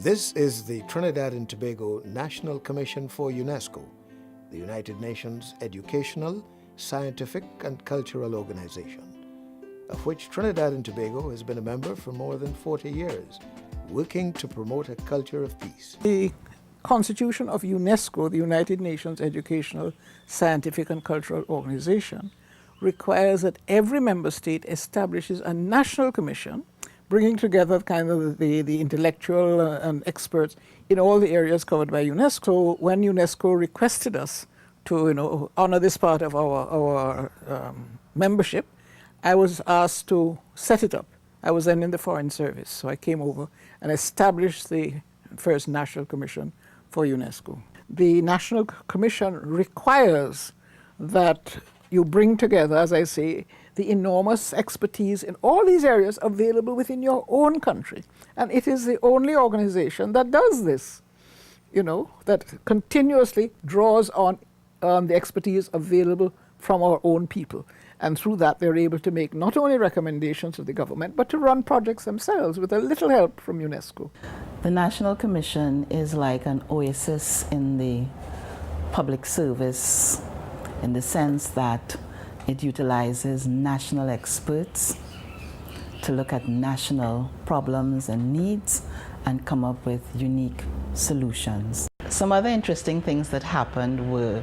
This is the Trinidad and Tobago National Commission for UNESCO, the United Nations educational, scientific and cultural organization, of which Trinidad and Tobago has been a member for more than 40 years, working to promote a culture of peace. The Constitution of UNESCO, the United Nations Educational, Scientific and Cultural Organization, requires that every member state establishes a national commission bringing together kind of the intellectual and experts in all the areas covered by UNESCO. When UNESCO requested us to honor this part of our membership, I was asked to set it up. I was then in the Foreign Service, so I came over and established the first National Commission for UNESCO. The National Commission requires that you bring together, as I say, the enormous expertise in all these areas available within your own country. And it is the only organization that does this, that continuously draws on the expertise available from our own people. And through that, they're able to make not only recommendations to the government, but to run projects themselves with a little help from UNESCO. The National Commission is like an oasis in the public service in the sense that it utilizes national experts to look at national problems and needs and come up with unique solutions. Some other interesting things that happened were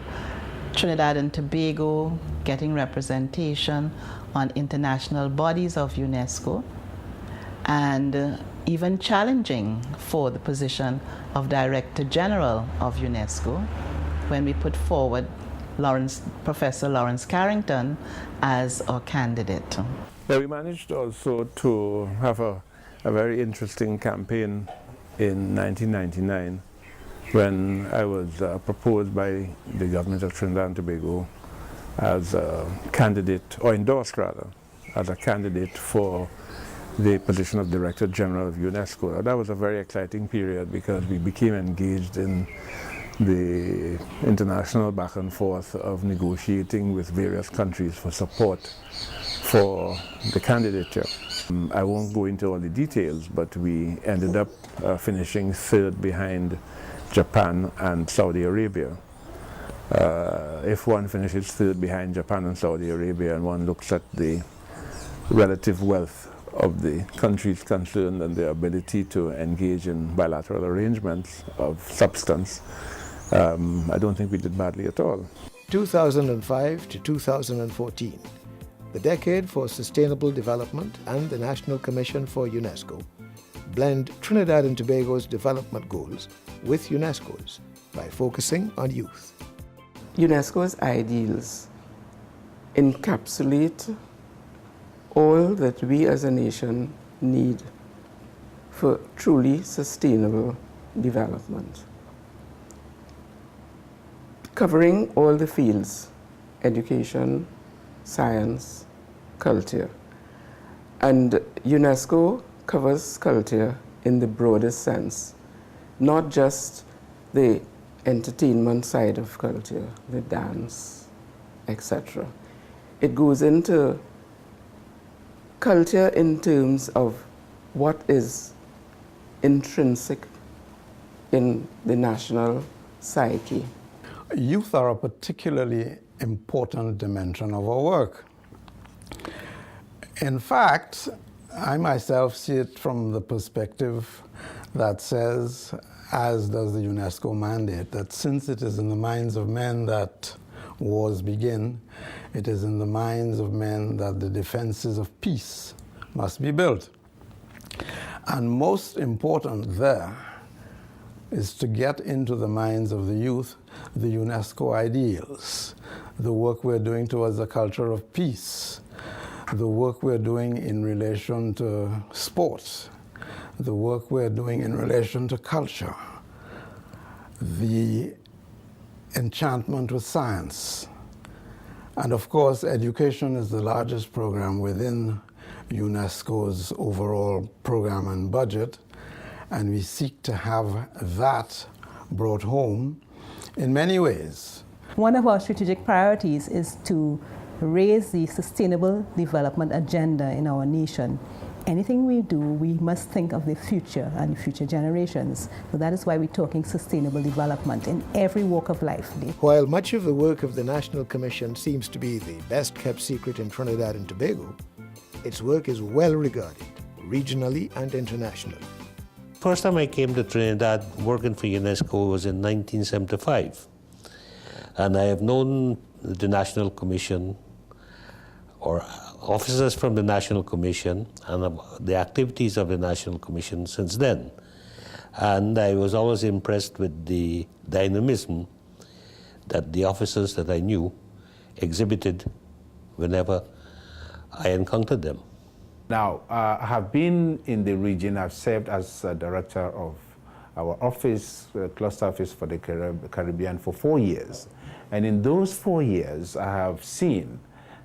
Trinidad and Tobago getting representation on international bodies of UNESCO and even challenging for the position of Director General of UNESCO when we put forward Professor Lawrence Carrington as our candidate. Yeah, we managed also to have a very interesting campaign in 1999 when I was proposed by the government of Trinidad and Tobago as a candidate, or endorsed rather, as a candidate for the position of Director General of UNESCO. That was a very exciting period because we became engaged in the international back and forth of negotiating with various countries for support for the candidature. I won't go into all the details, but we ended up finishing third behind Japan and Saudi Arabia. If one finishes third behind Japan and Saudi Arabia and one looks at the relative wealth of the countries concerned and their ability to engage in bilateral arrangements of substance, I don't think we did badly at all. 2005 to 2014, the decade for sustainable development and the National Commission for UNESCO blend Trinidad and Tobago's development goals with UNESCO's by focusing on youth. UNESCO's ideals encapsulate all that we as a nation need for truly sustainable development, covering all the fields: education, science, culture. And UNESCO covers culture in the broadest sense, not just the entertainment side of culture, the dance, etc. It goes into culture in terms of what is intrinsic in the national psyche. Youth are a particularly important dimension of our work. In fact, I myself see it from the perspective that says, as does the UNESCO mandate, that since it is in the minds of men that wars begin, it is in the minds of men that the defenses of peace must be built. And most important there is to get into the minds of the youth the UNESCO ideals, the work we're doing towards a culture of peace, the work we're doing in relation to sports, the work we're doing in relation to culture, the enchantment with science. And of course, education is the largest program within UNESCO's overall program and budget, and we seek to have that brought home in many ways. One of our strategic priorities is to raise the sustainable development agenda in our nation anything we do, we must think of the future and future generations. So that is why we're talking sustainable development in every walk of life. While much of the work of the National Commission seems to be the best kept secret in Trinidad and Tobago, its work is well regarded, regionally and internationally. First time I came to Trinidad working for UNESCO was in 1975. And I have known the National Commission or officers from the National Commission and the activities of the National Commission since then. And I was always impressed with the dynamism that the officers that I knew exhibited whenever I encountered them. Now, I have been in the region. I've served as director of our office, cluster office for the Caribbean for 4 years. And in those 4 years, I have seen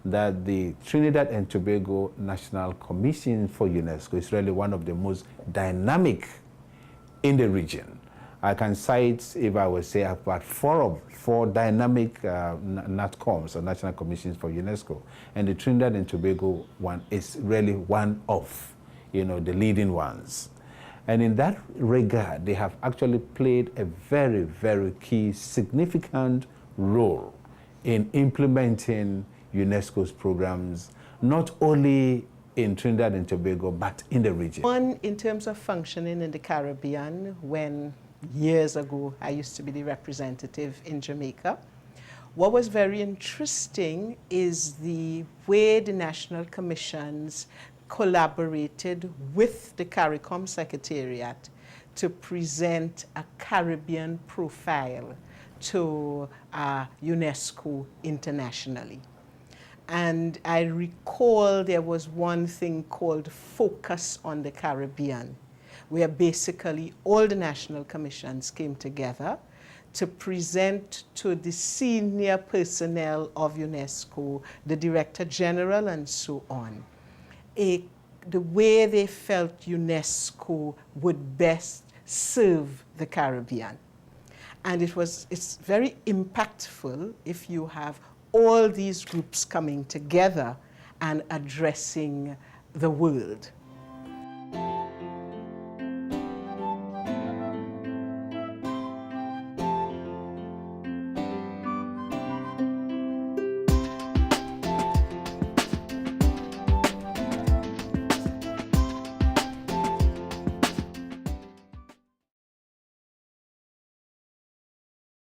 that the Trinidad and Tobago National Commission for UNESCO is really one of the most dynamic in the region. I can cite, if I would say, about four dynamic NATCOMs, or National Commissions for UNESCO. And the Trinidad and Tobago one is really one of, the leading ones. And in that regard, they have actually played a very, very key, significant role in implementing UNESCO's programs, not only in Trinidad and Tobago, but in the region. One, in terms of functioning in the Caribbean, when years ago I used to be the representative in Jamaica, what was very interesting is the way the national commissions collaborated with the CARICOM Secretariat to present a Caribbean profile to UNESCO internationally. And I recall there was one thing called Focus on the Caribbean, where basically all the national commissions came together to present to the senior personnel of UNESCO, the Director General and so on, the way they felt UNESCO would best serve the Caribbean. And it's very impactful if you have all these groups coming together and addressing the world.